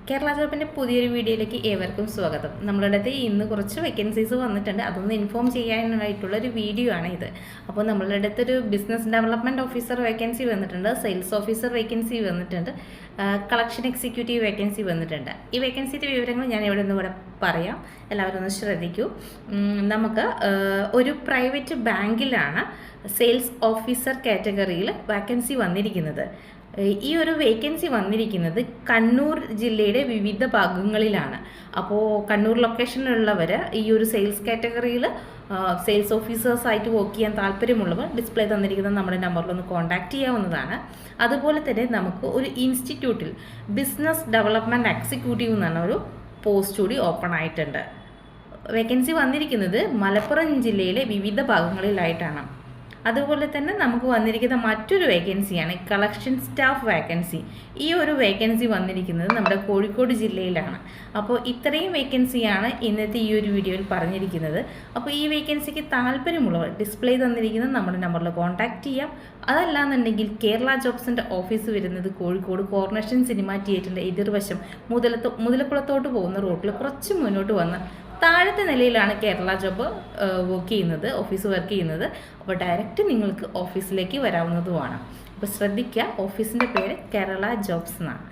കേരള ജോബിൻ്റെ പുതിയൊരു വീഡിയോയിലേക്ക് ഏവർക്കും സ്വാഗതം. നമ്മളുടെ അടുത്ത് ഇന്ന് കുറച്ച് വേക്കൻസീസ് വന്നിട്ടുണ്ട്. അതൊന്ന് ഇൻഫോം ചെയ്യാനായിട്ടുള്ളൊരു വീഡിയോ ആണ് ഇത്. അപ്പോൾ നമ്മളുടെ അടുത്തൊരു ബിസിനസ് ഡെവലപ്മെൻറ്റ് ഓഫീസർ വേക്കൻസി വന്നിട്ടുണ്ട്, സെയിൽസ് ഓഫീസർ വേക്കൻസി വന്നിട്ടുണ്ട്, കളക്ഷൻ എക്സിക്യൂട്ടീവ് വേക്കൻസി വന്നിട്ടുണ്ട്. ഈ വേക്കൻസിയുടെ വിവരങ്ങൾ ഞാൻ ഇവിടെ നിന്ന് ഇവിടെ പറയാം, എല്ലാവരും ഒന്ന് ശ്രദ്ധിക്കൂ. നമുക്ക് ഒരു പ്രൈവറ്റ് ബാങ്കിലാണ് സെയിൽസ് ഓഫീസർ കാറ്റഗറിയിൽ വേക്കൻസി വന്നിരിക്കുന്നത്. ഈ ഒരു വേക്കൻസി വന്നിരിക്കുന്നത് കണ്ണൂർ ജില്ലയുടെ വിവിധ ഭാഗങ്ങളിലാണ്. അപ്പോൾ കണ്ണൂർ ലൊക്കേഷനിലുള്ളവർ ഈ ഒരു സെയിൽസ് കാറ്റഗറിയിൽ സെയിൽസ് ഓഫീസേഴ്സായിട്ട് വർക്ക് ചെയ്യാൻ താല്പര്യമുള്ളവർ ഡിസ്പ്ലേ തന്നിരിക്കുന്ന നമ്മുടെ നമ്പറിലൊന്ന് കോൺടാക്റ്റ് ചെയ്യാവുന്നതാണ്. അതുപോലെ തന്നെ നമുക്ക് ഒരു ഇൻസ്റ്റിറ്റ്യൂട്ടിൽ ബിസിനസ് ഡെവലപ്മെൻറ്റ് എക്സിക്യൂട്ടീവ് എന്ന് പറഞ്ഞ ഒരു പോസ്റ്റ് കൂടി ഓപ്പൺ ആയിട്ടുണ്ട്. വേക്കൻസി വന്നിരിക്കുന്നത് മലപ്പുറം ജില്ലയിലെ വിവിധ ഭാഗങ്ങളിലായിട്ടാണ്. അതുപോലെ തന്നെ നമുക്ക് വന്നിരിക്കുന്ന മറ്റൊരു വേക്കൻസിയാണ് കളക്ഷൻ സ്റ്റാഫ് വേക്കൻസി. ഈ ഒരു വേക്കൻസി വന്നിരിക്കുന്നത് നമ്മുടെ കോഴിക്കോട് ജില്ലയിലാണ്. അപ്പോൾ ഇത്രയും വേക്കൻസിയാണ് ഇന്നത്തെ ഈ ഒരു വീഡിയോയിൽ പറഞ്ഞിരിക്കുന്നത്. അപ്പോൾ ഈ വേക്കൻസിക്ക് താല്പര്യമുള്ളവർ ഡിസ്പ്ലേ തന്നിരിക്കുന്ന നമ്മുടെ നമ്പറിൽ കോൺടാക്റ്റ് ചെയ്യാം. അതല്ലാന്നുണ്ടെങ്കിൽ കേരള ജോബ്സിൻ്റെ ഓഫീസ് വരുന്നത് കോഴിക്കോട് കോർണേഷൻ സിനിമ തിയേറ്ററിൻ്റെ എതിർവശം മുതലക്കുളത്തോട്ട് പോകുന്ന റോഡിൽ കുറച്ച് മുന്നോട്ട് വന്ന് താഴത്തെ നിലയിലാണ് കേരള ജോബ് ഓഫീസ് വർക്ക് ചെയ്യുന്നത്. അപ്പോൾ ഡയറക്റ്റ് നിങ്ങൾക്ക് ഓഫീസിലേക്ക് വരാവുന്നതുമാണ്. അപ്പോൾ ശ്രദ്ധിക്കുക, ഓഫീസിൻ്റെ പേര് കേരള ജോബ്സ് എന്നാണ്.